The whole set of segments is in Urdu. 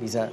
20,000।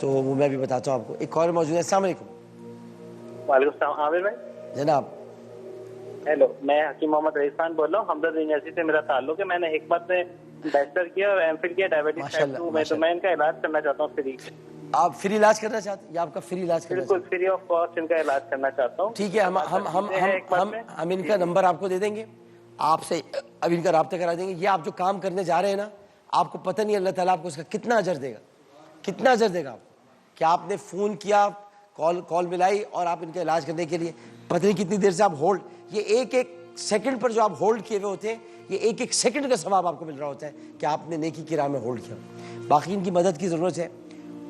تو وہ میں بھی بتاتا ہوں آپ کو. ایک کال موجود ہے. السلام علیکم. وعلیکم السلام. عامر بھائی جناب. ہیلو, میں حکیم محمد رئیس خان بول رہا ہوں. ہمدرد یونیورسٹی سے میرا تعلق ہے. میں نے حکمت میں بیچلر کیا اور ایم فل کیا ڈائبٹیز ٹائپ 2 میں, تو میں ان کا علاج کرنا چاہتا ہوں فری. آپ فری علاج کرنا چاہتے ہیں یا آپ کا فری علاج کرنا چاہتے ہیں؟ بالکل فری آف کاسٹ ان کا علاج کرنا چاہتا ہوں. ٹھیک ہے, ہم ان کا نمبر آپ کو دے دیں گے, آپ سے اب ان کا رابطہ کرا دیں گے. یہ آپ جو کام کرنے جا رہے ہیں نا, آپ کو پتہ نہیں اللہ تعالیٰ آپ کو اس کا کتنا اجر دے گا, کتنا اجر دے گا آپ کو, کہ آپ نے فون کیا, کال ملائی اور آپ ان کا علاج کرنے کے لیے پتہ نہیں کتنی دیر سے آپ ہولڈ, یہ ایک ایک سیکنڈ پر جو آپ ہولڈ کیے ہوئے ہوتے ہیں, یہ ایک ایک سیکنڈ کا ثواب آپ کو مل رہا ہوتا ہے کہ آپ نے نیکی کی راہ میں ہولڈ کیا. باقی ان کی مدد کی ضرورت ہے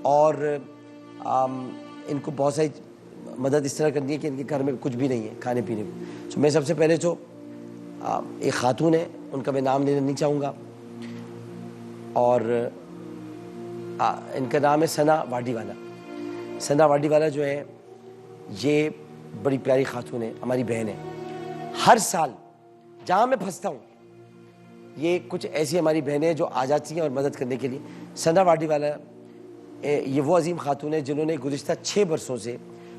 اور ان کو بہت ساری مدد اس طرح کرنی ہے کہ ان کے گھر میں کچھ بھی نہیں ہے کھانے پینے کو. تو میں سب سے پہلے تو ایک خاتون ہے, ان کا میں نام لینا نہیں چاہوں گا, اور ان کا نام ہے ثنا واڈی والا. ثنا واڈی والا جو ہے یہ بڑی پیاری خاتون ہے, ہماری بہن ہے. ہر سال جہاں میں پھنستا ہوں یہ کچھ ایسی ہماری بہنیں جو آ جاتی ہیں اور مدد کرنے کے لیے. ثنا واڈی والا یہ وہ عظیم خاتون ہے جنہوں نے گزشتہ 6 برسوں سے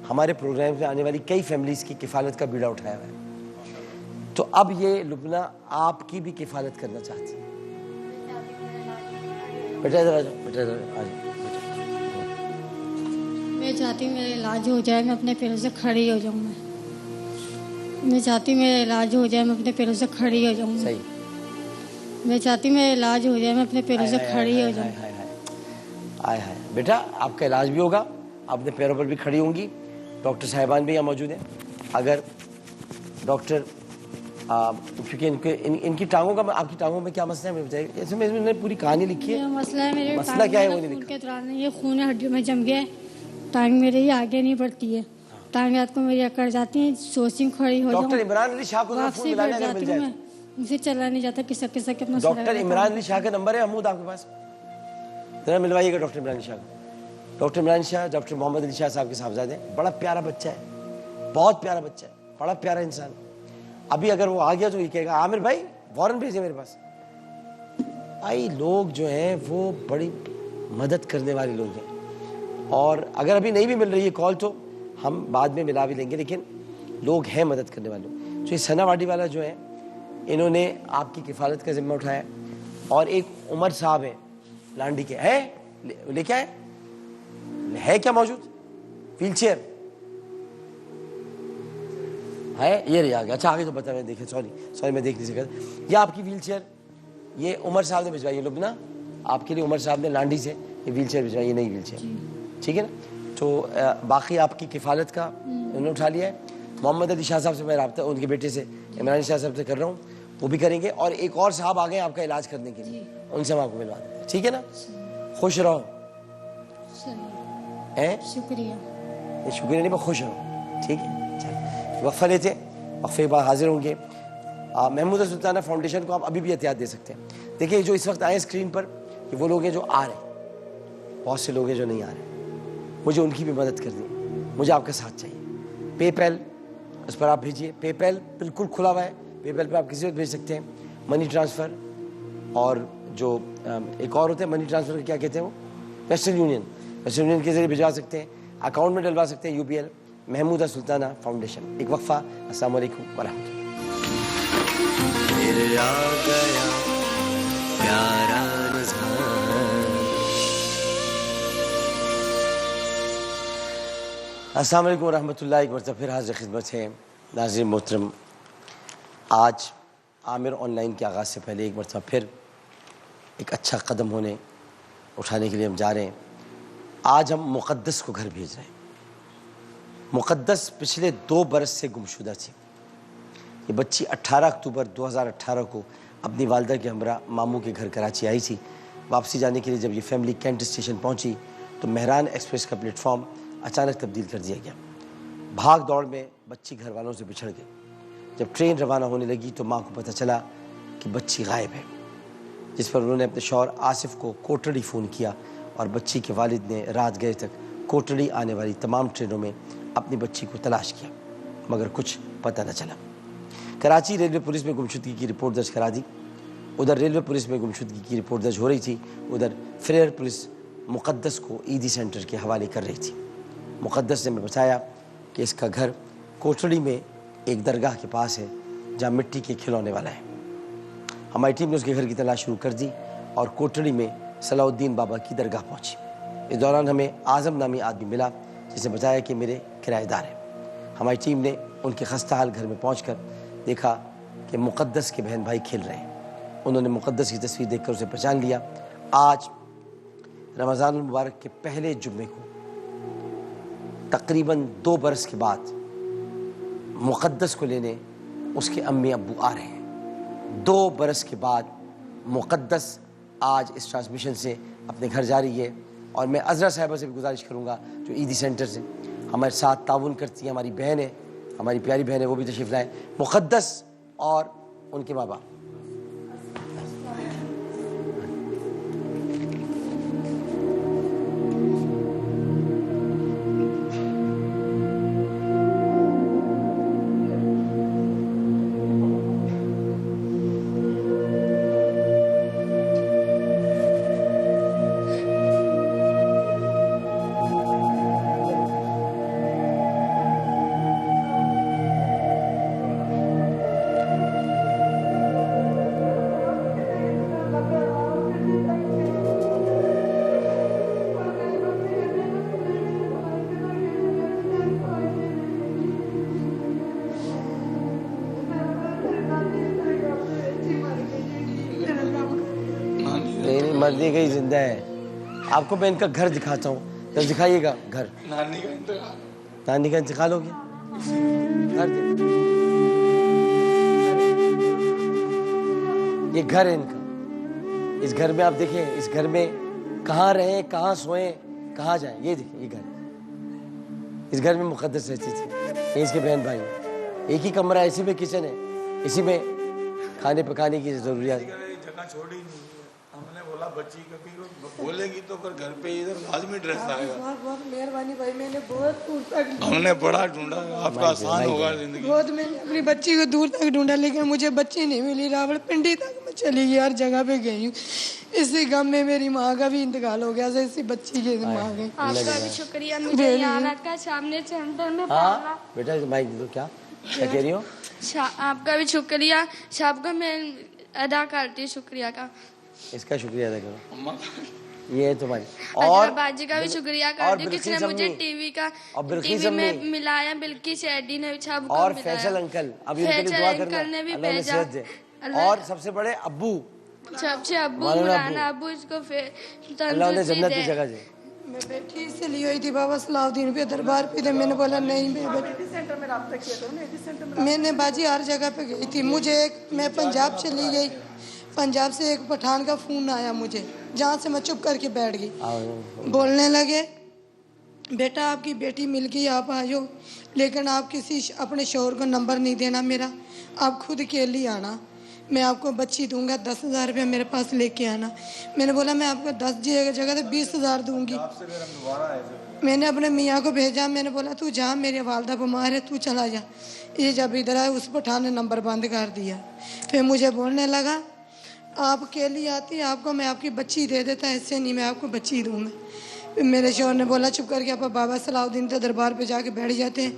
ہمارے پروگرام میں آنے والی کئی فیملیز کی کفالت کا بیڑا اٹھایا ہوا ہے. تو اب یہ لبنہ آپ کی بھی کفالت کرنا چاہتی ہے. بیٹا ادھر آ جاؤ, بیٹا ادھر آ جاؤ. میں چاہتی ہوں میرا علاج ہو جائے, میں اپنے پیروں سے کھڑی ہو جاؤں. میں چاہتی ہوں میرا علاج ہو جائے, میں اپنے پیروں سے کھڑی ہو جاؤں. صحیح. میں چاہتی ہوں میرا علاج ہو جائے, میں اپنے پیروں سے کھڑی ہو جاؤں. آئے ہائے بیٹا, آپ کا علاج بھی ہوگا, آپ اپنے پیروں پر بھی کھڑی ہوں گی. ڈاکٹر صاحبان بھی یہاں موجود ہیں. اگر ڈاکٹر کیونکہ ان کی ٹانگوں کا, آپ کی ٹانگوں میں کیا مسئلہ ہے بتائیے. ایسے میں نے پوری کہانی لکھی ہے. مسئلہ ہے میرے مسئلہ کیا ہے وہ نہیں لکھا. یہ خون ہڈیوں میں جم گیا, ٹانگ میرے یہ آگے نہیں بڑھتی ہے, ٹانگ رات کو میری اکڑ جاتی ہیں, سوچتی کھڑی ہو جاؤں. ڈاکٹر عمران علی شاہ کو فون ملانا اگر مل جائے. مجھے چلا نہیں جاتا, کس اپنا. ڈاکٹر عمران علی شاہ کا نمبر ہے محمود آپ کے پاس, ذرا ملوائیے گا ڈاکٹر عمران شاہ کو. ڈاکٹر عمران شاہ ڈاکٹر محمد علی شاہ صاحب کے صاحبزادے ہیں. بڑا پیارا بچہ ہے, بہت پیارا بچہ ہے, بڑا پیارا انسان. ابھی اگر وہ آ گیا تو یہ کہے گا عامر بھائی وارن بھیجے میرے پاس. بھائی لوگ جو ہیں وہ بڑی مدد کرنے والے لوگ ہیں, اور اگر ابھی نہیں بھی مل رہی ہے کال تو ہم بعد میں ملا بھی لیں گے, لیکن لوگ ہیں مدد کرنے والے. تو یہ ثنا واڈی والا جو ہے انہوں نے آپ کی کفالت کا ذمہ اٹھایا. اور ایک عمر صاحب ہیں لانڈی کے, ہے لے کے آئے, ہے کیا موجود ویل چیئر ہے, یہ رہی آ گیا. اچھا آگے تو بتا, میں دیکھے, سوری میں دیکھ نہیں سکا. یہ آپ کی ویل چیئر یہ عمر صاحب نے بھجوائی ہے لبنہ آپ کے لیے. عمر صاحب نے لانڈی سے یہ ویل چیئر بھجوائی, یہ نئی ویل چیئر, ٹھیک ہے نا. تو باقی آپ کی کفالت کا انہوں نے اٹھا لیا ہے. محمد علی شاہ صاحب سے میں رابطہ ان کے بیٹے سے عمران شاہ صاحب سے کر رہا ہوں, وہ بھی کریں گے. اور ایک اور صاحب آ گئے آپ کا علاج کرنے کے لیے, ان سے ہم آپ کو ملوا دیں گے, ٹھیک ہے نا. خوش رہو. شکریہ. شکریہ نہیں, خوش رہو, ٹھیک ہے. وقفہ لیتے ہیں, وقفے کے بعد حاضر ہوں گے. محمود سلطانہ فاؤنڈیشن کو آپ ابھی بھی احتیاط دے سکتے ہیں. دیکھیں جو اس وقت آئے اسکرین پر, یہ وہ لوگ ہیں جو آ رہے ہیں, بہت سے لوگ ہیں جو نہیں آ رہے. مجھے ان کی بھی مدد کرنی ہے, مجھے آپ کا ساتھ چاہیے. پے پیل اس پر آپ بھیجیے, پے پیل بالکل کھلا ہوا ہے, پے پیل پہ آپ کسی وقت بھیج سکتے ہیں. منی ٹرانسفر, اور جو ایک اور ہوتا ہے منی ٹرانسفر کیا کہتے ہیں وہ, ویسٹرن یونین کے ذریعے بھجوا سکتے ہیں, اکاؤنٹ میں ڈلوا سکتے ہیں, یو پی ایل. محمودہ سلطانہ فاؤنڈیشن. ایک وقفہ. السلام علیکم ورحمۃ اللہ. السلام علیکم ورحمۃ اللہ. ایک مرتبہ پھر حاضر خدمت ہے ناظرین محترم. آج عامر آن لائن کے آغاز سے پہلے ایک مرتبہ پھر ایک اچھا قدم اٹھانے کے لیے ہم جا رہے ہیں. آج ہم مقدس کو گھر بھیج رہے ہیں. مقدس پچھلے 2 برس سے گمشدہ تھی. یہ بچی 18 اکتوبر 2018 کو اپنی والدہ کے ہمراہ ماموں کے گھر کراچی آئی تھی. واپسی جانے کے لیے جب یہ فیملی کینٹ اسٹیشن پہنچی تو مہران ایکسپریس کا پلیٹ فارم اچانک تبدیل کر دیا گیا. بھاگ دوڑ میں بچی گھر والوں سے بچھڑ گئی. جب ٹرین روانہ ہونے لگی تو ماں کو پتہ چلا کہ بچی غائب ہے, جس پر انہوں نے اپنے شوہر آصف کو کوٹڑی فون کیا, اور بچی کے والد نے رات گئے تک کوٹڑی آنے والی تمام ٹرینوں میں اپنی بچی کو تلاش کیا, مگر کچھ پتہ نہ چلا. کراچی ریلوے پولیس میں گمشدگی کی رپورٹ درج کرا دی. ادھر ریلوے پولیس میں گمشدگی کی رپورٹ درج ہو رہی تھی, ادھر فریئر پولیس مقدس کو عیدی سینٹر کے حوالے کر رہی تھی. مقدس نے ہمیں بتایا کہ اس کا گھر کوٹڑی میں ایک درگاہ کے پاس ہے جہاں مٹی کے کھلونے والا ہے. ہماری ٹیم نے اس کے گھر کی تلاش شروع کر دی اور کوٹڑی میں صلاح الدین بابا کی درگاہ پہنچی. اس دوران ہمیں اعظم نامی آدمی ملا جس نے بتایا کہ میرے کرایہ دار ہیں. ہماری ٹیم نے ان کے خستہ حال گھر میں پہنچ کر دیکھا کہ مقدس کے بہن بھائی کھیل رہے ہیں. انہوں نے مقدس کی تصویر دیکھ کر اسے پہچان لیا. آج رمضان المبارک کے پہلے جمعے کو تقریباً 2 برس کے بعد مقدس کو لینے اس کے امی ابو آ رہے ہیں. 2 برس کے بعد مقدس آج اس ٹرانسمیشن سے اپنے گھر جا رہی ہے. اور میں عذرا صاحبہ سے بھی گزارش کروں گا جو عیدی سینٹر سے ہمارے ساتھ تعاون کرتی ہیں, ہماری بہن ہے, ہماری پیاری بہن ہے, وہ بھی تشریف لائیں. مقدس اور ان کے بابا. مردی گئی زندہ ہے. آپ کو میں ان کا گھر دکھاتا ہوں, تو دکھائیے گا گھر. نانی کا انتقال ہو گیا. یہ گھر ہے ان کا. اس گھر میں آپ دیکھیں, اس گھر میں کہاں رہیں, کہاں سوئیں, کہاں جائیں. یہ دیکھیں, یہ گھر. اس گھر میں مقدس رہتی تھی. یہ اس کے بہن بھائی. ایک ہی کمرہ ہے, اسی میں کچن ہے, اسی میں کھانے پکانے کی ضروریات. جگہ چھوڑی نہیں. ہم نے بولا بچی کبھی بولے گی تو پھر گھر پہ ادھر لازمی ڈریس آئے گا. بہت مہربانی بھائی, میں نے بہت دور تک ہم نے بڑا ڈھونڈا, آپ کا آسان ہوگا زندگی. بہت میں نے اپنی بچی کو دور تک ڈھونڈا لیکن مجھے بچی نہیں ملی. راوڑ پنڈی تک میں چلی گئی, ہر جگہ پہ گئی ہوں. اسی غم میں میری ماں کا بھی انتقال ہو گیا, اسی بچی کے ماں کے. آپ کا بھی شکریہ مجھے یہاں رکھ کر سامنے سینٹر میں پالا. بیٹا مائک دو. کیا کہہ رہی ہو؟ آپ کا بھی شکریہ. سب کا میں ادا کرتی ہوں شکریہ کا. اس کا شکریہ ادا کرو. یہ ہے تمہاری. اور باجی کا بھی شکریہ کرتی ہوں, کس نے مجھے ٹی وی میں ملایا. بلکیس ایڈی نے سب کو اور ملایا. فیصل انکل, ابھی ان کے لیے دعا کرنا, اللہ انہیں صحت دے. اور سب سے بڑے ابو, سب سے ابو مولانا ابو, اس کو اللہ انہیں جنت کی جگہ دے. میں بیٹھی اس سے لی ہوئی تھی بابا صلاح الدین پہ دربار پہ تھے. میں نے بولا نہیں, میں نے باجی ہر جگہ پہ گئی تھی. مجھے میں پنجاب چلی گئی, پنجاب سے ایک پٹھان کا فون آیا مجھے, جہاں سے میں چپ کر کے بیٹھ گئی. بولنے لگے بیٹا آپ کی بیٹی مل گئی, آپ آئیو, لیکن آپ کسی اپنے شوہر کو نمبر نہیں دینا میرا, آپ خود اکیلی آنا. میں آپ کو بچی دوں گا, 10,000 روپیہ میرے پاس لے کے آنا. میں نے بولا میں آپ کو 10 جگہ سے 20,000 دوں گی. میں نے اپنے میاں کو بھیجا, میں نے بولا تو جا, میری والدہ بیمار ہے, تو چلا جا. یہ جب ادھر آئے اس پٹھان نے نمبر بند کر دیا. پھر مجھے بولنے لگا آپ اکیلی آتی, آپ کو میں آپ کی بچی دے دیتا, ایسے نہیں میں آپ کو بچی دوں گا. میرے شوہر نے بولا چپ کر کے آپ بابا صلاح الدین کے دربار پہ جا کے بیٹھ جاتے ہیں.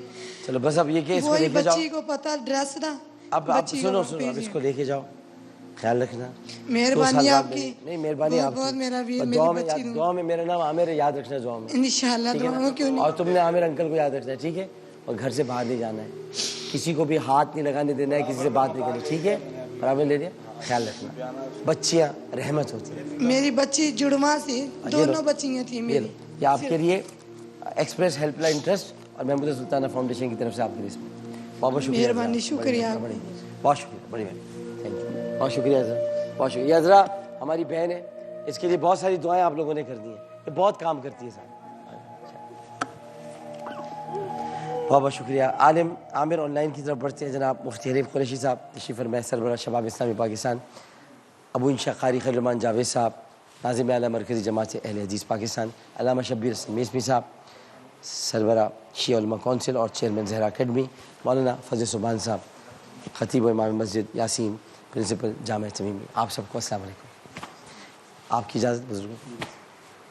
چلو بس اب یہ کہ اس کو وہی لے کے جاؤ. بچی کو پتا ڈریس تھا. اب سنو, اب اس کو لے کے جاؤ, خیال رکھنا. مہربانی آپ کی. نہیں مہربانی آپ بہت میرا بھی دعا میں میرا نام عامر ہے, یاد رکھنا دعا میں انشاءاللہ. دعا کیوں نہیں. اور تم نے عامر انکل کو یاد رکھنا ہے, ٹھیک ہے. اور گھر سے باہر نہیں جانا ہے, کسی کو بھی ہاتھ نہیں لگانے دینا ہے, کسی سے بات نہیں کرنی, ٹھیک ہے. برابر لے لیا, خیال رکھنا. بچیاں رحمت ہوتی ہیں. میری بچی جڑواں سی, دونوں بچیاں تھیں میری. یہ آپ کے لیے ایکسپریس ہیلپ لائن ٹرسٹ اور محمود سلطانہ فاؤنڈیشن کی طرف سے آپ کے لیے بہت شکریہ. مہربانی, شکریہ, بہت شکریہ, بڑی مہربانی, تھینک یو, بہت شکریہ حضرا, بہت شکریہ. حضرا ہماری بہن ہے, اس کے لیے بہت ساری دعائیں آپ لوگوں نے کر دی ہیں, یہ بہت کام کرتی ہے صاحب. بہت بہت شکریہ. عالم عامر آن لائن کی طرف بڑھتے ہیں. جناب مفتی حنیف قریشی صاحب تشریف فرمائے, سربراہ شباب اسلامی پاکستان. ابو انشا قاری خیر الرحمان جاوید صاحب, ناظم اعلیٰ مرکزی جماعت اہل حدیث پاکستان. علامہ شبیر حسن میسمی صاحب, سربراہ شیعہ علماء کونسل اور چیئرمین زہرا اکیڈمی. مولانا فضل سبحان صاحب, خطیب و امام مسجد یاسین, پرنسپل جامعہ تمیمی. آپ سب کو السلام علیکم. آپ کی اجازت بزرگوں.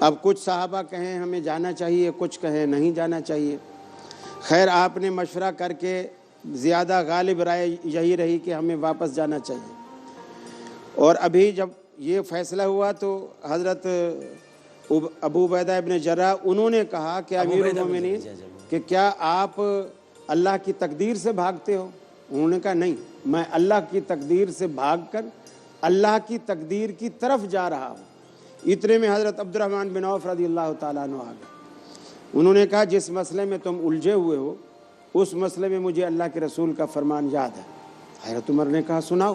اب کچھ صحابہ کہیں ہمیں جانا چاہیے، کچھ کہیں نہیں جانا چاہیے. خیر آپ نے مشورہ کر کے زیادہ غالب رائے یہی رہی کہ ہمیں واپس جانا چاہیے. اور ابھی جب یہ فیصلہ ہوا تو حضرت ابو عبیدہ ابن جراح انہوں نے کہا کہ امیر المومنین کہ کیا آپ اللہ کی تقدیر سے بھاگتے ہو؟ انہوں نے کہا نہیں، میں اللہ کی تقدیر سے بھاگ کر اللہ کی تقدیر کی طرف جا رہا ہوں. اتنے میں حضرت عبد الرحمن بن عوف رضی اللہ تعالیٰ عنہ آ گئے. انہوں نے کہا جس مسئلے میں تم الجھے ہوئے ہو اس مسئلے میں مجھے اللہ کے رسول کا فرمان یاد ہے. حضرت عمر نے کہا سناؤ.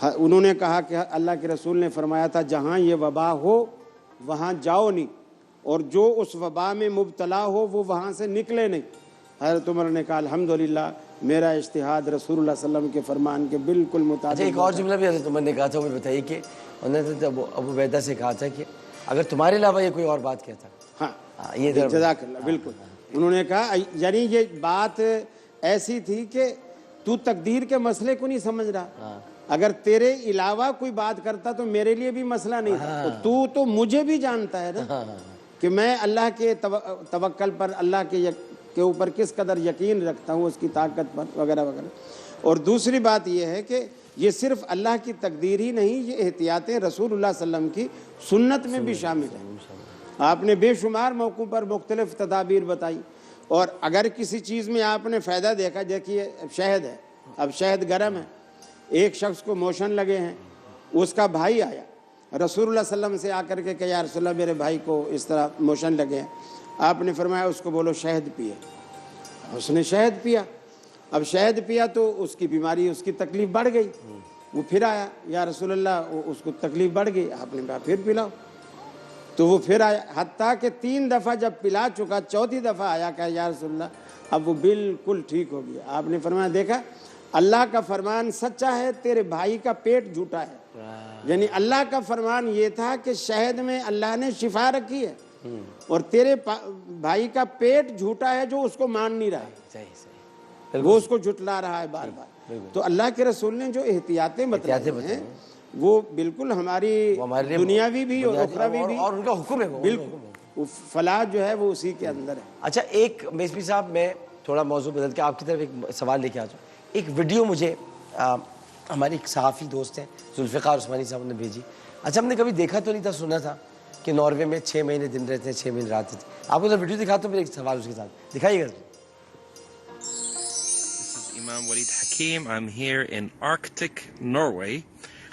انہوں نے کہا کہ اللہ کے رسول نے فرمایا تھا جہاں یہ وبا ہو وہاں جاؤ نہیں، اور جو اس وبا میں مبتلا ہو وہ وہاں سے نکلے نہیں. حضرت عمر نے کہا الحمدللہ میرا اجتہاد رسول اللہ صلی اللہ علیہ وسلم کے فرمان کے بالکل مطابق. ایک اور جملہ بھی حضرت عمر نے کہا تھا، وہ بتائیے کہ انہوں نے ابو عبیدہ سے کہا تھا کہ اگر تمہارے علاوہ یہ کوئی اور بات کہتا. ہاں یہ جزاک اللہ بالکل. انہوں نے کہا یعنی یہ بات ایسی تھی کہ تو تقدیر کے مسئلے کو نہیں سمجھ رہا، اگر تیرے علاوہ کوئی بات کرتا تو میرے لیے بھی مسئلہ نہیں تھا. تو مجھے بھی جانتا ہے نا کہ میں اللہ کے توکل پر، اللہ کے اوپر کس قدر یقین رکھتا ہوں، اس کی طاقت پر وغیرہ وغیرہ. اور دوسری بات یہ ہے کہ یہ صرف اللہ کی تقدیر ہی نہیں، یہ احتیاطیں رسول اللہ صلی اللہ علیہ وسلم کی سنت میں بھی شامل ہیں. آپ نے بے شمار موقعوں پر مختلف تدابیر بتائی. اور اگر کسی چیز میں آپ نے فائدہ دیکھا، دیکھیے شہد ہے، اب شہد گرم ہے، ایک شخص کو موشن لگے ہیں، اس کا بھائی آیا رسول اللہ صلی اللہ علیہ وسلم سے آ کر کے کہ یا رسول اللہ میرے بھائی کو اس طرح موشن لگے ہیں. آپ نے فرمایا اس کو بولو شہد پیے. اس نے شہد پیا. اب شہد پیا تو اس کی بیماری، اس کی تکلیف بڑھ گئی. وہ پھر آیا یا رسول اللہ اس کو تکلیف بڑھ گئی. آپ نے کہا پھر پلاؤ. تو وہ پھر آیا، حتیٰ کہ 3 دفعہ جب پلا چکا، 4تھی دفعہ آیا کہ یا رسول اللہ اب وہ بالکل ٹھیک ہو گیا. آپ نے فرمایا دیکھا اللہ کا فرمان سچا ہے، تیرے بھائی کا پیٹ جھوٹا ہے. یعنی اللہ کا فرمان یہ تھا کہ شہد میں اللہ نے شفا رکھی ہے، اور تیرے بھائی کا پیٹ جھوٹا ہے جو اس کو مان نہیں رہا ہے، وہ اس کو جھٹلا رہا ہے بار بار. تو اللہ کے رسول نے جو احتیاطیں بتائی ہیں وہ بالکل ہماری دنیاوی بھی اور اخروی بھی، اور ان کا حکم ہے، بالکل فلاح جو ہے وہ اسی کے اندر ہے. اچھا ایک میسپی صاحب میں تھوڑا موضوع بدل کے آپ کی طرف ایک سوال لے کے آ جاؤں. ایک ویڈیو مجھے ہماری ایک صحافی دوست ہیں ذوالفقار عثمانی صاحب نے بھیجی. اچھا ہم نے کبھی دیکھا تو نہیں تھا، سنا تھا کہ ناروے میں 6 مہینے دن رہتے ہیں، 6 مہینے رات رہتے ہیں. آپ کو ذرا ویڈیو دکھاتا ہوں، پھر ایک سوال اس کے ساتھ دکھائیے گا. Imam Walid Hakim. I'm here in Arctic, Norway.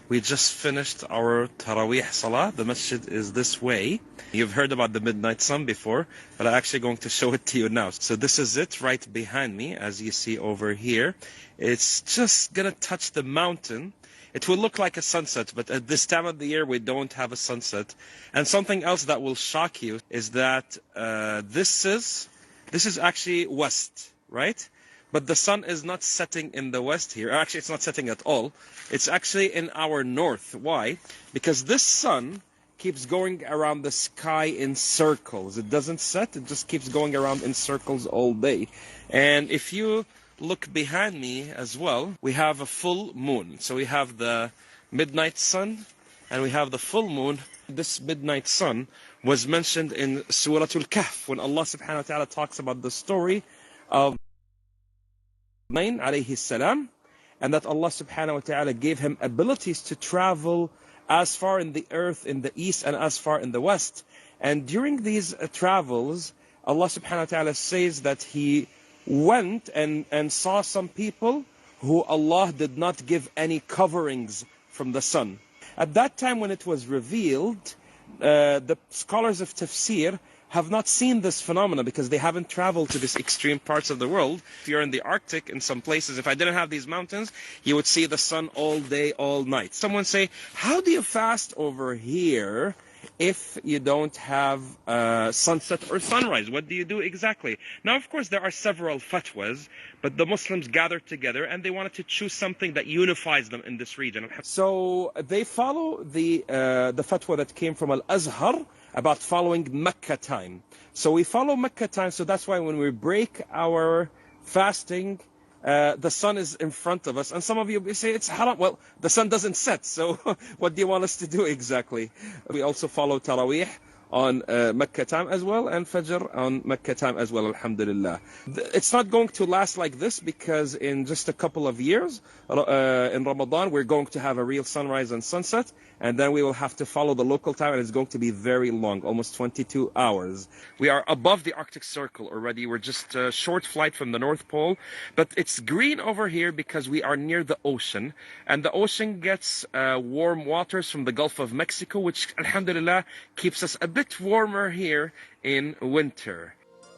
We just finished our Taraweeh Salah. The masjid is this way. You've heard about the midnight sun before, but I'm actually going to show it to you now. So this is it right behind me, as you see over here. It's just going to touch the mountain. It will look like a sunset, but at this time of the year, we don't have a sunset. And something else that will shock you is that this is actually west, right? But the sun is not setting in the west here. Actually, it's not setting at all. It's actually in our north. Why? Because this sun keeps going around the sky in circles. It doesn't set. It just keeps going around in circles all day. And if you look behind me as well, we have a full moon. So we have the midnight sun and we have the full moon. This midnight sun was mentioned in Surah Al-Kahf when Allah subhanahu wa ta'ala talks about the story of alayhi salam, and that Allah subhanahu wa ta'ala gave him abilities to travel as far in the earth in the east and as far in the west. And during these travels, Allah subhanahu wa ta'ala says that he went and saw some people who Allah did not give any coverings from the sun. At that time when it was revealed, the scholars of tafsir have not seen this phenomena because they haven't traveled to these extreme parts of the world. If you're in the Arctic, in some places, if I didn't have these mountains, you would see the sun all day, all night. Someone say, how do you fast over here if you don't have sunset or sunrise? What do you do exactly? Now, of course, there are several fatwas, but the Muslims gathered together and they wanted to choose something that unifies them in this region. So they follow the fatwa that came from Al-Azhar about following Mecca time. So we follow Mecca time, so that's why when we break our fasting, the sun is in front of us. And some of you say it's haram. Well, the sun doesn't set, so what do you want us to do exactly? We also follow Taraweeh on Mecca time as well, and Fajr on Mecca time as well, alhamdulillah. It's not going to last like this, because in just a couple of years, in Ramadan, we're going to have a real sunrise and sunset, and then we will have to follow the local time, and it's going to be very long, almost 22 hours. We are above the Arctic Circle already. We're just a short flight from the North Pole, but it's green over here because we are near the ocean, and the ocean gets warm waters from the Gulf of Mexico, which, alhamdulillah, keeps us a bit warmer here in winter.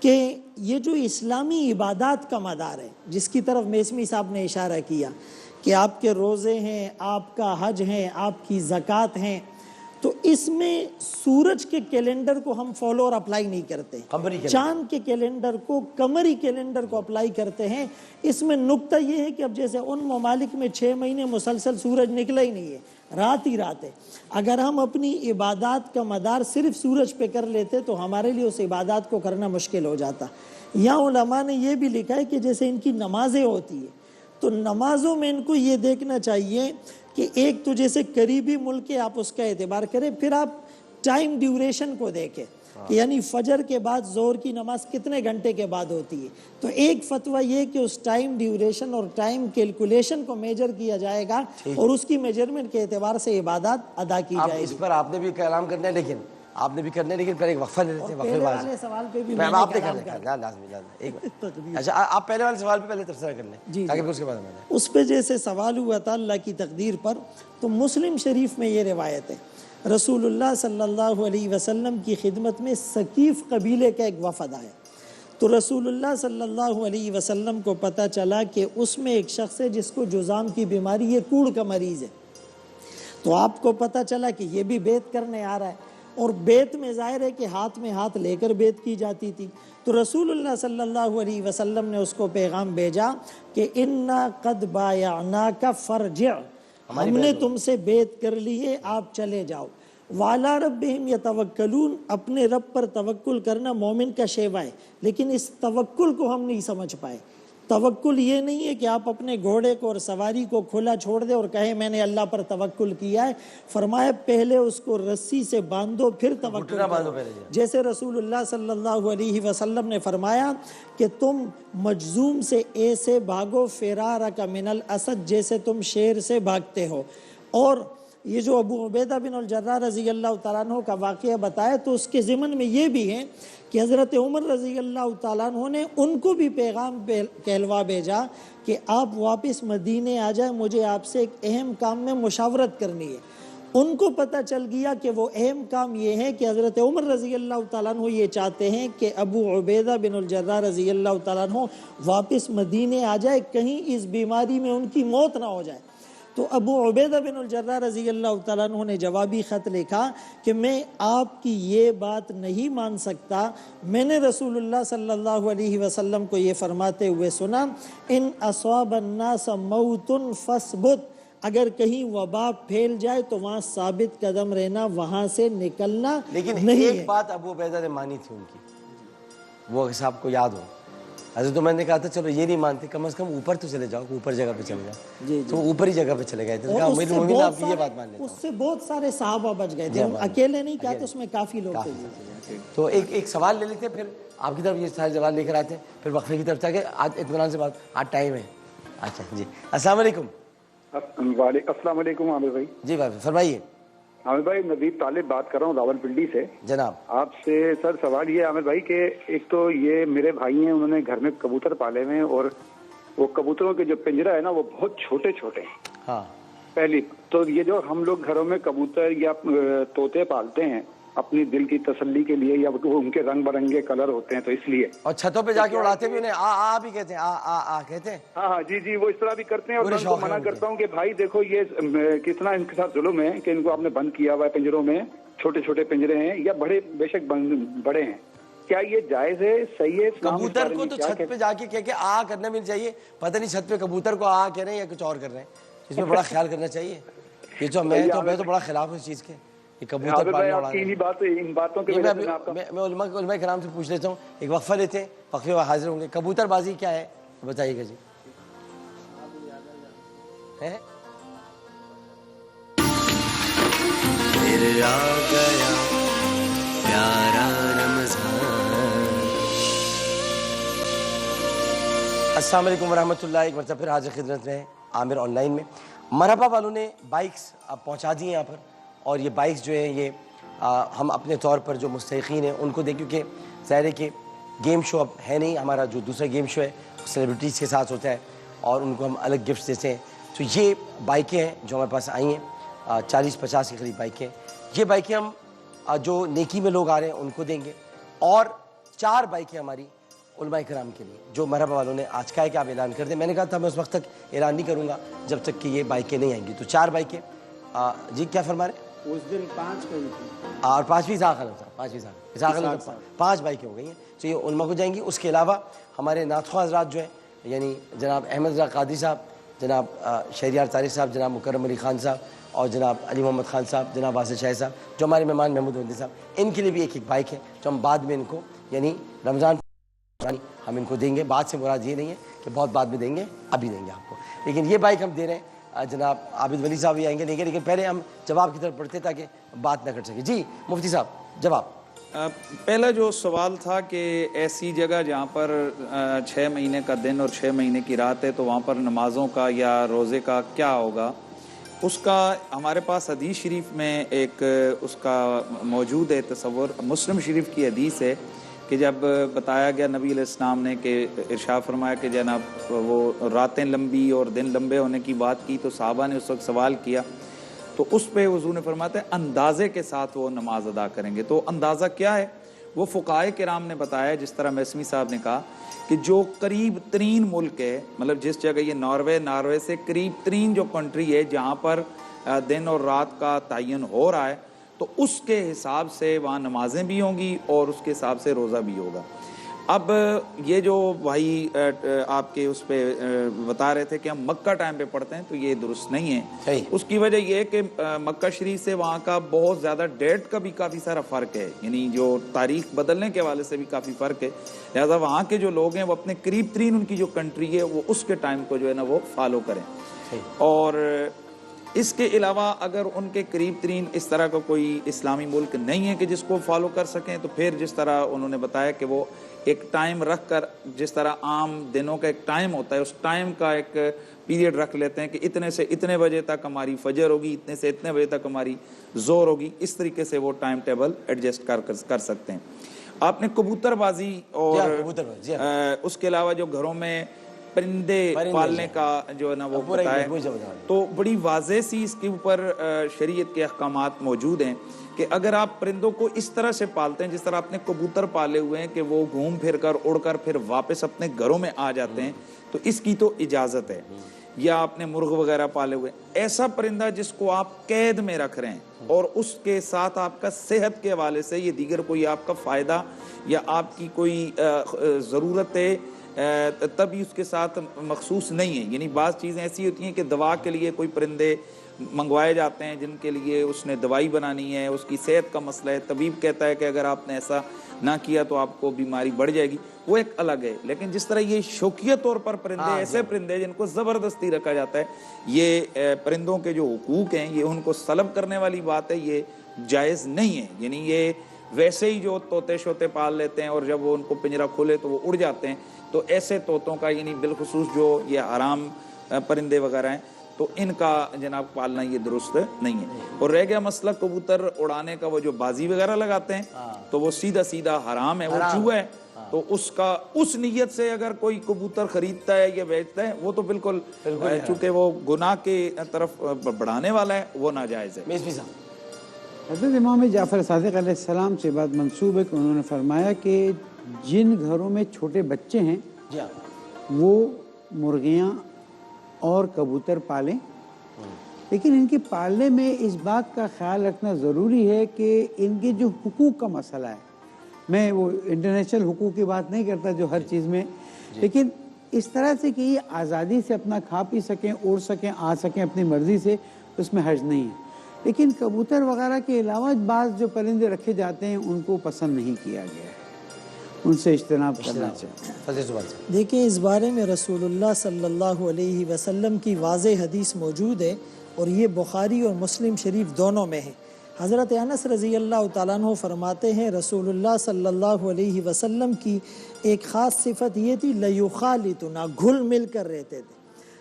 کہ یہ جو اسلامی عبادات کا مدار ہے، جس کی طرف میسمی صاحب نے اشارہ کیا کہ آپ کے روزے ہیں، آپ کا حج ہے، آپ کی زکوٰۃ ہیں، تو اس میں سورج کے کیلنڈر کو ہم فالو اور اپلائی نہیں کرتے، چاند کے کیلنڈر کو، قمری کیلنڈر کو اپلائی کرتے ہیں۔ اس میں نقطہ یہ ہے کہ اب جیسے ان ممالک میں 6 مہینے مسلسل سورج نکلا ہی نہیں ہے، رات ہی رات ہے۔ اگر ہم اپنی عبادات کا مدار صرف سورج پہ کر لیتے تو ہمارے لیے اس عبادات کو کرنا مشکل ہو جاتا۔ یہاں علماء نے یہ بھی لکھا ہے کہ جیسے ان کی نمازیں ہوتی ہیں تو نمازوں میں ان کو یہ دیکھنا چاہیے کہ ایک تو جیسے قریبی ملک ہے آپ اس کا اعتبار کریں، پھر آپ ٹائم ڈیوریشن کو دیکھیں کہ یعنی فجر کے بعد زور کی نماز کتنے گھنٹے کے بعد ہوتی ہے۔ تو ایک فتویٰ یہ کہ اس ٹائم ڈیوریشن اور ٹائم کیلکولیشن کو میجر کیا جائے گا اور اس کی میجرمنٹ کے اعتبار سے عبادت ادا کی جائے گی۔ اس پر آپ نے بھی کلام کرنا ہے، لیکن آپ نے بھی کرنا ہے، لیکن پہلے ایک وقفہ لے لیتے ہیں۔ وقفے بعد سوال پہ بھی آپ نے کرنا لازمی۔ اچھا آپ پہلے والے سوال پہ پہلے تبصرہ کر لیں تاکہ پھر اس کے بعد ہمیں اس پہ جیسے سوال ہوا تھا اللہ کی تقدیر پر، تو مسلم شریف میں یہ روایت ہے، رسول اللہ صلی اللہ علیہ وسلم کی خدمت میں ثقیف قبیلے کا ایک وفد آیا، تو رسول اللہ صلی اللہ علیہ وسلم کو پتہ چلا کہ اس میں ایک شخص ہے جس کو جذام کی بیماری، یہ کوڑ کا مریض ہے۔ تو آپ کو پتہ چلا کہ یہ بھی بیعت کرنے آ رہا ہے، اور بیعت میں ظاہر ہے کہ ہاتھ میں ہاتھ لے کر بیعت کی جاتی تھی۔ تو رسول اللہ صلی اللہ علیہ وسلم نے اس کو پیغام بھیجا کہ اِنَّا قَدْ بَایَعْنَاكَ فَارْجِعْ، ہم نے تم سے بیعت کر لی ہے، آپ چلے جاؤ۔ وَعَلَىٰ رَبِّهِمْ يَتَوَكَّلُونَ، اپنے رب پر توکل کرنا مومن کا شیوا ہے، لیکن اس توکل کو ہم نہیں سمجھ پائے۔ توکل یہ نہیں ہے کہ آپ اپنے گھوڑے کو اور سواری کو کھلا چھوڑ دیں اور کہیں میں نے اللہ پر توکل کیا ہے۔ فرمایا پہلے اس کو رسی سے باندھو پھر توکل کرو۔ جیسے رسول اللہ صلی اللہ علیہ وسلم نے فرمایا کہ تم مجذوم سے ایسے بھاگو فرارک من الاسد، جیسے تم شیر سے بھاگتے ہو۔ اور یہ جو ابو عبیدہ بن الجراح رضی اللہ تعالیٰ عنہ کا واقعہ بتایا تو اس کے ضمن میں یہ بھی ہے کہ حضرت عمر رضی اللہ تعالیٰ عنہ نے ان کو بھی پیغام کہلوا بھیجا کہ آپ واپس مدینے آ جائیں، مجھے آپ سے ایک اہم کام میں مشاورت کرنی ہے۔ ان کو پتہ چل گیا کہ وہ اہم کام یہ ہے کہ حضرت عمر رضی اللہ تعالیٰ عنہ یہ چاہتے ہیں کہ ابو عبیدہ بن الجراح رضی اللہ تعالیٰ عنہ واپس مدینے آ جائے، کہیں اس بیماری میں ان کی موت نہ ہو جائے۔ تو ابو عبیدہ بن الجراح رضی اللہ تعالیٰ عنہ نے جوابی خط لکھا کہ میں آپ کی یہ بات نہیں مان سکتا، میں نے رسول اللہ صلی اللہ علیہ وسلم کو یہ فرماتے ہوئے سنا، ان اصاب الناس موت فاثبت، اگر کہیں وبا پھیل جائے تو وہاں ثابت قدم رہنا، وہاں سے نکلنا لیکن نہیں ہے۔ ایک بات ابو عبیدہ نے مانی تھی ان کی، وہ صاحب کو یاد ہو، حضرت عمر نے کہا تھا چلو یہ نہیں مانتے، کم از کم اوپر تو چلے جاؤ، اوپر جگہ پہ چلے جاؤ، تو اوپری جگہ پہ چلے گئے تھے، کہا امیر المومنین آپ یہ بات مان لیتا ہوں۔ اس سے بہت سارے صحابہ بچ گئے تھے، اکیلے نہیں کہا، تو اس میں کافی لوگ تھے۔ تو ایک سوال لے لیتے ہیں، پھر آپ کی طرف یہ سارے جواب لے کر آتے ہیں، پھر وقفے کی طرف جا کے آج اطمینان سے بات، آج ٹائم ہے۔ اچھا جی، السلام علیکم۔ السلام علیکم عامر بھائی۔ جی بھائی فرمائیے۔ عامر بھائی نوید طالب بات کر رہا ہوں راول پنڈی سے۔ جناب آپ سے سر سوال یہ عامر بھائی کہ ایک تو یہ میرے بھائی ہیں، انہوں نے گھر میں کبوتر پالے ہوئے ہیں، اور وہ کبوتروں کے جو پنجرا ہے نا وہ بہت چھوٹے چھوٹے ہیں۔ ہاں پہلی تو یہ جو ہم لوگ گھروں میں کبوتر یا طوطے پالتے ہیں اپنی دل کی تسلی کے لیے، یا ان کے رنگ برنگے کلر ہوتے ہیں تو اس لیے، اور چھتوں پہ جا کے اڑاتے بھی انہیں آ بھی کہتے ہیں، آ کہتے ہیں۔ ہاں ہاں جی جی، وہ اس طرح بھی کرتے ہیں، اور میں ان کو منع کرتا ہوں کہ بھائی دیکھو یہ کتنا ان کے ساتھ ظلم ہے کہ ان کو آپ نے بند کیا ہوا ہے پنجروں میں، چھوٹے چھوٹے پنجرے ہیں یا بڑے بے شک بڑے ہیں، کیا یہ جائز ہے، صحیح ہے؟ کبوتر کو تو چھت پہ جا کے کہہ کے آ کرنا بھی چاہیے، پتہ نہیں چھت پہ کبوتر کو آ کہہ رہے ہیں یا کچھ اور کر رہے ہیں، اس میں بڑا خیال کرنا چاہیے۔ یہ جو میں تو بڑا خلاف ہوں اس چیز کے، یہ کبوتر پالنا اڑانا۔ ان باتوں کے وجہ سے میں علماء کرام سے پوچھ لیتا ہوں، ایک وقفہ لیتے ہیں، وقفے میں حاضر ہوں گے۔ کبوتر بازی کیا ہے بتائیے گا جی؟ پھر آ گیا پیارا رمضان۔ السلام علیکم ورحمۃ اللہ، ایک مرتبہ پھر حاضر خدمت میں عامر آن لائن میں۔ مرحبا والوں نے بائکس اب پہنچا دی ہیں یہاں پر، اور یہ بائکس جو ہیں یہ ہم اپنے طور پر جو مستحقین ہیں ان کو دیں، کیونکہ ظاہر ہے کہ گیم شو اب ہے نہیں، ہمارا جو دوسرا گیم شو ہے سیلیبریٹیز کے ساتھ ہوتا ہے اور ان کو ہم الگ گفٹس دیتے ہیں۔ تو یہ بائکیں ہیں جو ہمارے پاس آئی ہیں، 40-50 کے قریب بائکیں۔ یہ بائکیں ہم جو نیکی میں لوگ آ رہے ہیں ان کو دیں گے، اور 4 بائکیں ہماری علماء کرام کے لیے، جو مرحبا والوں نے آج کہا ہے کہ آپ اعلان کر دیں. میں نے کہا تھا میں اس وقت تک اعلان نہیں کروں گا جب تک کہ یہ بائکیں نہیں آئیں گی. تو 4 بائکیں. جی کیا فرما رہے ہیں؟ اس دن 5 بائکیں اور 5ویں ذاکر ہوتا ہے، 5 بائکیں ہو گئی ہیں. تو یہ علماء کو جائیں گی. اس کے علاوہ ہمارے نعت خواہ حضرات جو ہیں، یعنی جناب احمد رضا قادری صاحب، جناب شہریار طارق صاحب، جناب مکرم علی خان صاحب اور جناب علی محمد خان صاحب، جناب آصف شاہ صاحب، جو ہمارے مہمان محمود ہندی صاحب، ان کے لیے بھی ایک بائک ہے جو ہم بعد میں ان کو، یعنی رمضان ہم ان کو دیں گے. بعد سے مراد یہ نہیں ہے کہ بہت بعد میں دیں گے، ابھی دیں گے آپ کو. لیکن یہ بائک ہم دے رہے ہیں. جناب عابد ولی صاحب بھی آئیں گے لیں گے، لیکن پہلے ہم جواب کی طرف پڑھتے تاکہ بات نہ کر سکے. جی مفتی صاحب جواب. پہلا جو سوال تھا کہ ایسی جگہ جہاں پر 6 مہینے کا دن اور 6 مہینے کی رات ہے تو وہاں پر نمازوں کا یا روزے کا کیا ہوگا. اس کا ہمارے پاس حدیث شریف میں ایک اس کا موجود ہے تصور. مسلم شریف کی حدیث ہے کہ جب بتایا گیا نبی علیہ السلام نے کہ ارشاد فرمایا کہ جناب وہ راتیں لمبی اور دن لمبے ہونے کی بات کی تو صحابہ نے اس وقت سوال کیا تو اس پہ حضور نے فرمایا ہے اندازے کے ساتھ وہ نماز ادا کریں گے. تو اندازہ کیا ہے وہ فقہائے کرام نے بتایا، جس طرح میسمی صاحب نے کہا کہ جو قریب ترین ملک ہے، مطلب جس جگہ یہ ناروے سے قریب ترین جو کنٹری ہے جہاں پر دن اور رات کا تعین ہو رہا ہے تو اس کے حساب سے وہاں نمازیں بھی ہوں گی اور اس کے حساب سے روزہ بھی ہوگا. اب یہ جو بھائی آپ کے اس پہ بتا رہے تھے کہ ہم مکہ ٹائم پہ پڑھتے ہیں تو یہ درست نہیں ہے. اس کی وجہ یہ ہے کہ مکہ شریف سے وہاں کا بہت زیادہ ڈیٹ کا بھی کافی سارا فرق ہے، یعنی جو تاریخ بدلنے کے حوالے سے بھی کافی فرق ہے. لہٰذا وہاں کے جو لوگ ہیں وہ اپنے قریب ترین ان کی جو کنٹری ہے وہ اس کے ٹائم کو جو ہے نا وہ فالو کریں. اور اس کے علاوہ اگر ان کے قریب ترین اس طرح کا کوئی اسلامی ملک نہیں ہے کہ جس کو فالو کر سکیں تو پھر جس طرح انہوں نے بتایا کہ وہ ایک ٹائم رکھ کر، جس طرح عام دنوں کا ایک ٹائم ہوتا ہے اس ٹائم کا ایک پیریڈ رکھ لیتے ہیں کہ اتنے سے اتنے بجے تک ہماری فجر ہوگی، اتنے سے اتنے بجے تک ہماری ظہر ہوگی. اس طریقے سے وہ ٹائم ٹیبل ایڈجسٹ کر سکتے ہیں. آپ نے کبوتر بازی اور اس کے علاوہ جو گھروں میں پرندے پالنے کا جو ہے نا وہ بتایا تو بڑی واضح سی اس کے اوپر شریعت کے احکامات موجود ہیں کہ اگر آپ پرندوں کو اس طرح سے پالتے ہیں جس طرح آپ نے کبوتر پالے ہوئے ہیں کہ وہ گھوم پھر کر اڑ کر پھر واپس اپنے گھروں میں آ جاتے ہیں تو اس کی تو اجازت ہے. یا آپ نے مرغ وغیرہ پالے ہوئے، ایسا پرندہ جس کو آپ قید میں رکھ رہے ہیں اور اس کے ساتھ آپ کا صحت کے حوالے سے یہ دیگر کوئی آپ کا فائدہ یا آپ کی کوئی ضرورت ہے تبھی اس کے ساتھ مخصوص نہیں ہے. یعنی بعض چیزیں ایسی ہوتی ہیں کہ دوا کے لیے کوئی پرندے منگوائے جاتے ہیں جن کے لیے اس نے دوائی بنانی ہے، اس کی صحت کا مسئلہ ہے، طبیب کہتا ہے کہ اگر آپ نے ایسا نہ کیا تو آپ کو بیماری بڑھ جائے گی، وہ ایک الگ ہے. لیکن جس طرح یہ شوقیہ طور پر پرندے ایسے پرندے جن کو زبردستی رکھا جاتا ہے، یہ پرندوں کے جو حقوق ہیں یہ ان کو سلب کرنے والی بات ہے، یہ جائز نہیں ہے. یعنی یہ ویسے ہی جو طوطے شوتے پال لیتے ہیں اور جب وہ ان کو پنجرا کھولے تو وہ اڑ جاتے ہیں، تو ایسے طوطوں کا یعنی بالخصوص جو یہ حرام پرندے وغیرہ ہیں تو ان کا جناب پالنا یہ درست نہیں ہے. اور رہ گیا مسئلہ کبوتر اڑانے کا، وہ جو بازی وغیرہ لگاتے ہیں تو وہ سیدھا حرام ہے، وہ چوہا ہے. تو اس کا اس نیت سے اگر کوئی کبوتر خریدتا ہے یا بیچتا ہے وہ تو بالکل چونکہ وہ گناہ کے طرف بڑھانے والا ہے وہ ناجائز ہے. حضرت امام جعفر صادق علیہ السلام سے بات منسوب ہے کہ انہوں نے فرمایا کہ جن گھروں میں چھوٹے بچے ہیں وہ مرغیاں اور کبوتر پالیں، لیکن ان کے پالنے میں اس بات کا خیال رکھنا ضروری ہے کہ ان کے جو حقوق کا مسئلہ ہے، میں وہ انٹرنیشنل حقوق کی بات نہیں کرتا جو ہر چیز میں، لیکن اس طرح سے کہ یہ آزادی سے اپنا کھا پی سکیں، اڑ سکیں، آ سکیں اپنی مرضی سے، اس میں حرج نہیں ہے. لیکن کبوتر وغیرہ کے علاوہ بعض جو پرندے رکھے جاتے ہیں ان کو پسند نہیں کیا گیا ہے، ان سے اجتناب کرنا چاہیے. دیکھیں اس بارے میں رسول اللہ صلی اللہ علیہ وسلم کی واضح حدیث موجود ہے اور یہ بخاری اور مسلم شریف دونوں میں ہے. حضرت انس رضی اللہ تعالیٰ عنہ فرماتے ہیں رسول اللہ صلی اللہ علیہ وسلم کی ایک خاص صفت یہ تھی لیخالطنا، گھل مل کر رہتے تھے.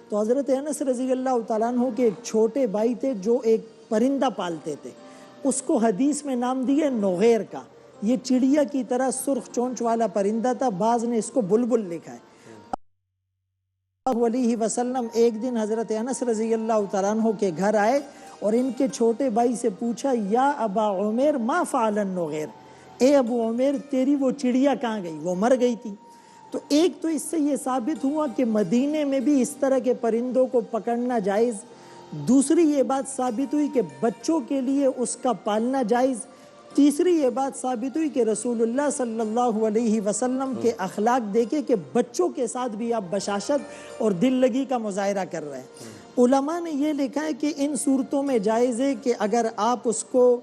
تو حضرت انس رضی اللہ تعالیٰ عنہ کے ایک چھوٹے بھائی تھے جو ایک پرندہ پالتے تھے، اس کو حدیث میں نام دیے نوغیر کا. یہ چڑیا کی طرح سرخ چونچ والا پرندہ تھا، بعض نے اس کو بلبل لکھا ہے. اللہ علیہ وسلم ایک دن حضرت انس رضی اللہ تعالیٰ عنہ کے گھر آئے اور ان کے چھوٹے بھائی سے پوچھا یا ابا عمیر ما فعل النغیر، اے ابو عمیر تیری وہ چڑیا کہاں گئی؟ وہ مر گئی تھی۔ تو ایک تو اس سے یہ ثابت ہوا کہ مدینے میں بھی اس طرح کے پرندوں کو پکڑنا جائز۔ دوسری یہ بات ثابت ہوئی کہ بچوں کے لیے اس کا پالنا جائز۔ تیسری یہ بات ثابت ہوئی کہ رسول اللہ صلی اللہ علیہ وسلم کے اخلاق دیکھے کہ بچوں کے ساتھ بھی آپ بشاشت اور دل لگی کا مظاہرہ کر رہے ہیں۔ علماء نے یہ لکھا ہے کہ ان صورتوں میں جائز ہے کہ اگر آپ اس کو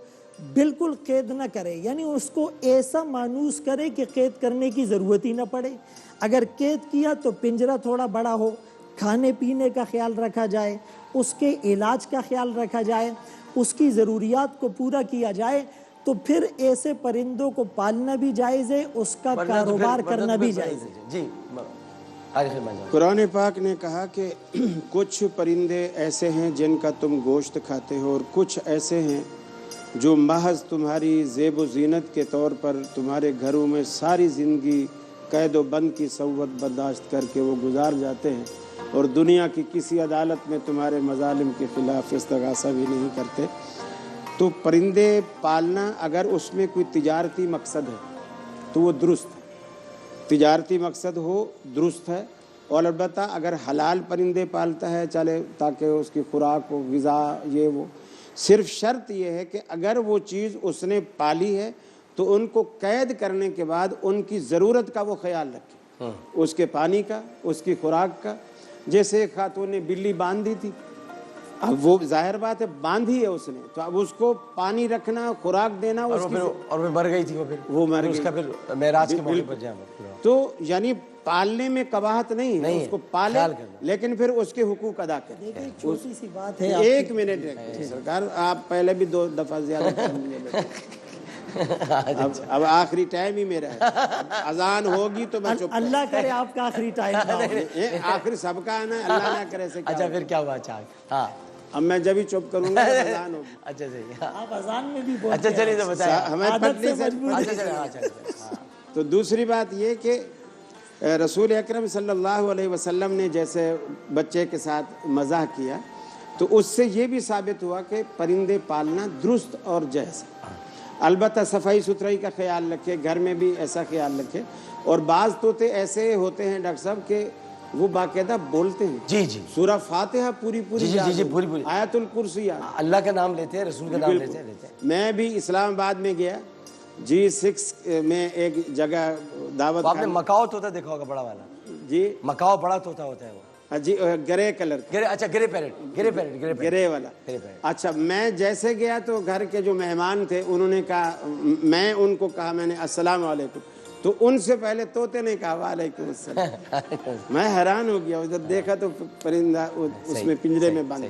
بالکل قید نہ کرے، یعنی اس کو ایسا مانوس کرے کہ قید کرنے کی ضرورت ہی نہ پڑے۔ اگر قید کیا تو پنجرہ تھوڑا بڑا ہو، کھانے پینے کا خیال رکھا جائے، اس کے علاج کا خیال رکھا جائے، اس کی ضروریات کو پورا کیا جائے، تو پھر ایسے پرندوں کو پالنا بھی جائز ہے، اس کا کاروبار کرنا بھی جائز ہے۔ جی قرآن پاک نے کہا کہ کچھ پرندے ایسے ہیں جن کا تم گوشت کھاتے ہو، اور کچھ ایسے ہیں جو محض تمہاری زیب و زینت کے طور پر تمہارے گھروں میں ساری زندگی قید و بند کی صوت برداشت کر کے وہ گزار جاتے ہیں، اور دنیا کی کسی عدالت میں تمہارے مظالم کے خلاف استغاثہ بھی نہیں کرتے۔ تو پرندے پالنا اگر اس میں کوئی تجارتی مقصد ہے تو وہ درست ہے، تجارتی مقصد ہو درست ہے، اور البتہ اگر حلال پرندے پالتا ہے چلے تاکہ اس کی خوراک و غذا یہ وہ، صرف شرط یہ ہے کہ اگر وہ چیز اس نے پالی ہے تو ان کو قید کرنے کے بعد ان کی ضرورت کا وہ خیال رکھے، اس کے پانی کا، اس کی خوراک کا۔ جیسے ایک خاتون نے بلی باندھی تھی، اب وہ ظاہر بات ہے باندھی ہے اس نے، تو اب اس کو پانی رکھنا، خوراک دینا، اور وہ مر گئی تھی، وہ مر گئی، اس کا پھر معراج کے موقع پر جانا۔ تو یعنی پالنے میں قباحت نہیں ہے، اس کو پالے لیکن پھر اس کے حقوق ادا کریں۔ ایک چھوٹی سی بات ہے، ایک منٹ سرکار، آپ پہلے بھی 2 دفعہ زیادہ کر لیے، اب آخری ٹائم ہی میرا ہے، اذان ہوگی تو میں چپ۔ اللہ کرے آپ کا آخری ٹائم نہ ہو۔ آخری سب کا ہے نا، اللہ نہ کرے سے۔ اچھا پھر کیا ہوا چاہا؟ ہاں اب میں جب ہی چپ کروں گا اذان ہوگی۔ اچھا صحیح، آپ اذان میں بھی بولتے ہیں۔ اچھا چلیے تو بتائیں ہمیں پتلی سے۔ تو دوسری بات یہ کہ رسول اکرم صلی اللہ علیہ وسلم نے جیسے بچے کے ساتھ مزاح کیا، تو اس سے یہ بھی ثابت ہوا کہ پرندے پالنا درست اور جائز ہے۔ البتہ صفائی ستھرائی کا خیال رکھے، گھر میں بھی ایسا خیال رکھے۔ اور بعض طوطے ایسے ہوتے ہیں ڈاکٹر صاحب کہ وہ باقاعدہ بولتے ہیں، جی جی، سورہ فاتحہ پوری جی پوری آیت الکرسی، اللہ کا نام لیتے ہیں، رسول کا نام لیتے ہیں۔ میں بھی اسلام آباد میں گیا، G6 میں ایک جگہ دعوت، آپ نے مکاؤ طوطا دیکھا ہوگا بڑا والا؟ جی مکاؤ بڑا طوطا ہوتا ہے وہ، جی گرے کلر، اچھا گرے والا۔ اچھا میں جیسے گیا تو گھر کے جو مہمان تھے انہوں نے کہا، میں ان کو کہا، میں نے السلام علیکم، تو ان سے پہلے طوطے نے کہا وعلیکم السلام۔ میں حیران ہو گیا، ادھر دیکھا تو پرندہ اس میں پنجرے میں بند۔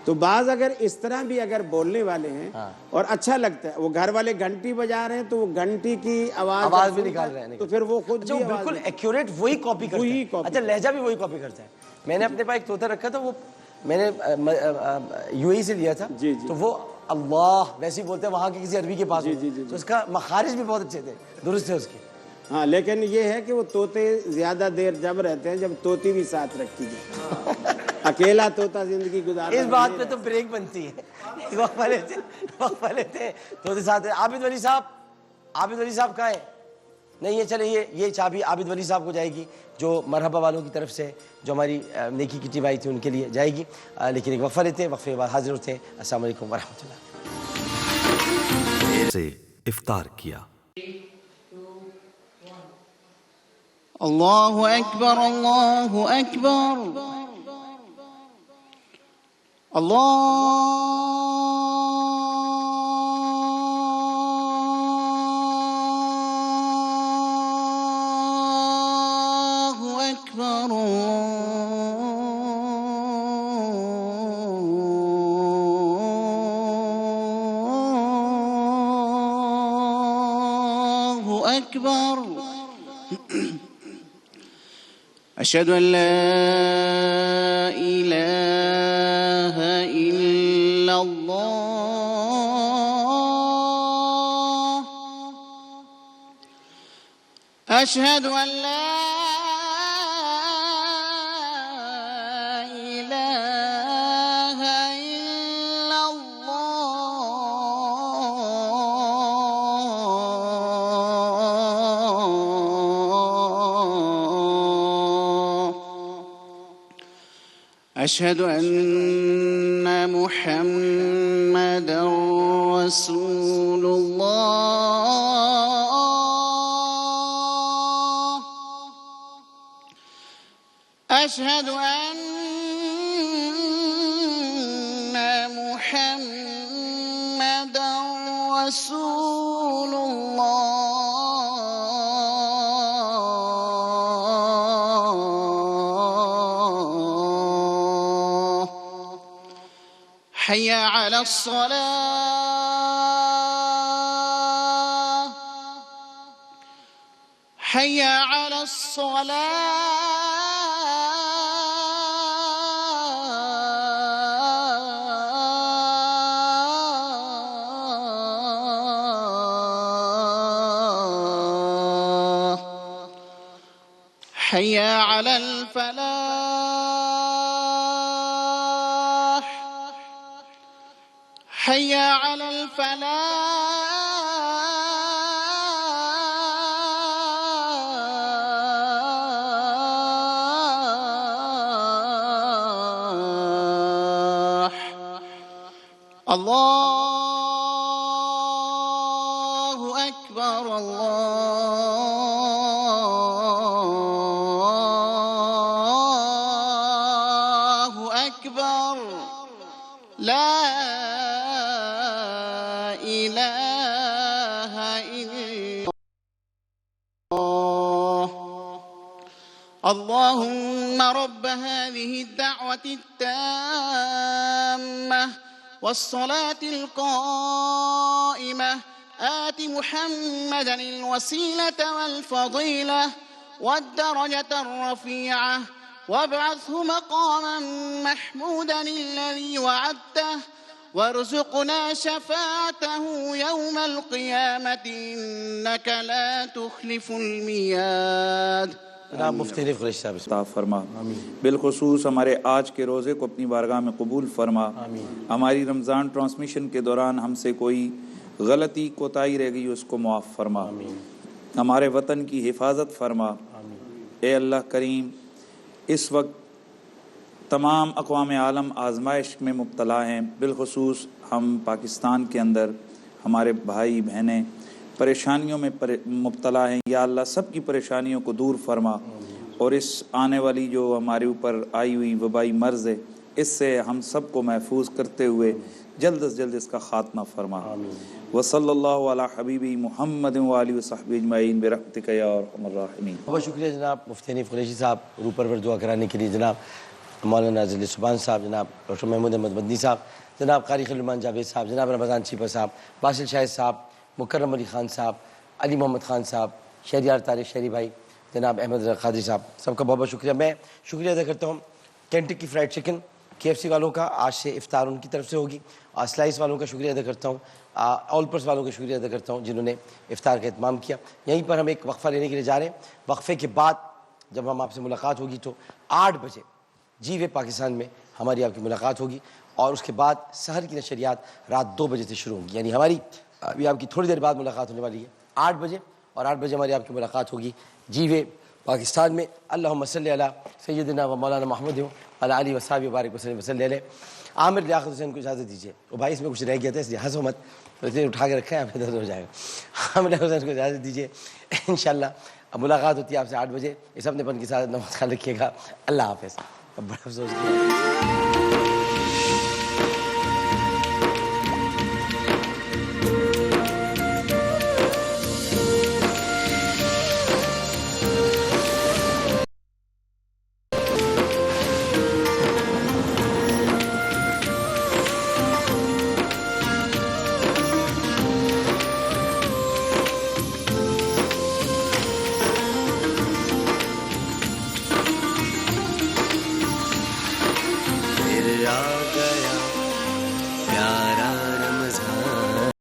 تو بعض اگر اس طرح بھی اگر بولنے والے ہیں اور اچھا لگتا ہے، وہ گھر والے گھنٹی بجا رہے ہیں تو وہ گھنٹی کی آواز بھی نکال رہے ہیں، تو پھر وہ خود بھی بالکل ایکوریٹ وہی کاپی کرتا ہے۔ اچھا لہجہ بھی وہی کاپی کرتا ہے۔ میں نے اپنے پاس ایک طوطا رکھا تھا، وہ میں نے UAE سے لیا تھا، تو وہ اللہ ویسے ہی بولتے ہیں وہاں کے کسی عربی کے پاس، تو اس کا مخارج بھی بہت اچھے تھے، درست تھے اس کے۔ ہاں لیکن یہ ہے کہ وہ طوطے زیادہ دیر جب رہتے ہیں جب طوطی بھی ساتھ رکھی جائے، اکیلا طوطا زندگی گزارتا ہے۔ اس بات پہ تو بریک بنتی ہے، وقفہ لیتے ہیں طوطے ساتھ۔ عابد ولی صاحب کہاں ہے؟ نہیں یہ چلے، یہ چابی عابد ولی صاحب کو جائے گی، جو مرحبا والوں کی طرف سے جو ہماری نیکی کی ٹیم آئی تھی ان کے لیے جائے گی۔ لیکن ایک وقفہ لیتے ہیں، وقفے کے بعد حاضر ہوتے ہیں۔ السلام علیکم ورحمۃ اللہ۔ سے افطار کیا۔ اللہ اکبر، اللہ اکبر، اللہ اکبر، اللہ اکبر۔ أشهد أن لا إله إلا الله، أشهد أن لا إله إلا الله، أشهد أن محمدا رسول الله أشهد أن محمدا رسول الله حي على الصلاة حي على الصلاة حي على الفلاح حي على الفلاح الله أكبر الله أكبر لا إله إلا الله اللهم رب هذه الدعوة التامة والصلاة القائمة آت محمدا الوسيلة والفضيلة والدرجة الرفيعة وابعثه مقاما محمودا الذي وعدته وارزقنا شفاعته يوم القيامة إنك لا تخلف الميعاد جناب مفتی رفیق قریشی صاحب عطا فرما بالخصوص ہمارے آج کے روزے کو اپنی بارگاہ میں قبول فرما ہماری رمضان ٹرانسمیشن کے دوران ہم سے کوئی غلطی کوتاہی رہ گئی اس کو معاف فرما ہمارے وطن کی حفاظت فرما اے اللہ کریم اس وقت تمام اقوام عالم آزمائش میں مبتلا ہیں بالخصوص ہم پاکستان کے اندر ہمارے بھائی بہنیں پریشانیوں میں مبتلا ہیں یا اللہ سب کی پریشانیوں کو دور فرما اور اس آنے والی جو ہمارے اوپر آئی ہوئی وبائی مرض ہے اس سے ہم سب کو محفوظ کرتے ہوئے جلد از جلد اس کا خاتمہ فرما وصلی اللہ علی حبیبی محمد وآلہ وصحبہ اجمعین برحمتک یا ارحم الراحمین۔ بہت شکریہ جناب مفتی حنیف قریشی صاحب روح پرور دعا کرانے کے لیے، جناب مولانا نازل سبحان صاحب، جناب ڈاکٹر محمود احمد مدنی صاحب، جناب قاری خلیل الرحمان جاوید صاحب، جناب رمضان چیپا صاحب، باسل شاہد صاحب، مکرم علی خان صاحب، علی محمد خان صاحب، شہریار طارق شہری بھائی، جناب احمد قادری صاحب، سب کا بہت بہت شکریہ۔ میں شکریہ ادا کرتا ہوں کینٹکی فرائیڈ چکن KFC والوں کا، آج سے افطار ان کی طرف سے ہوگی، اور سلائس والوں کا شکریہ ادا کرتا ہوں، آلپرس والوں کا شکریہ ادا کرتا ہوں جنہوں نے افطار کا اہتمام کیا۔ یہیں پر ہم ایک وقفہ لینے کے لیے جا رہے ہیں، وقفے کے بعد جب ہم آپ سے ملاقات ہوگی تو 8 بجے جی وے پاکستان میں ہماری آپ کی ملاقات ہوگی، اور اس کے بعد سحر کی نشریات رات 2 بجے سے شروع ہوں گی، یعنی ہماری ابھی آپ کی تھوڑی دیر بعد ملاقات ہونے والی ہے 8 بجے، اور 8 بجے ہماری آپ کی ملاقات ہوگی جی وے پاکستان میں۔ اللہم صلی علی سیدنا و مولانا محمد وعلی آلہ وصحبہ وبارک وسلم وصلی علیہ۔ عامر لیاقت حسین کو اجازت دیجیے، وہ بھائی اس میں کچھ رہ گیا تھا اس لیے ہنسو مت، اسے اٹھا کے رکھا ہے، آپ درد ہو جائے گا۔ عامر لیاقت حسین کو اجازت دیجیے، انشاءاللہ اب ملاقات ہوتی ہے آپ سے 8 بجے۔ اس اپنے پن کے ساتھ نماز خیال رکھیے گا۔ اللہ حافظ۔ اب بڑا افسوس کیا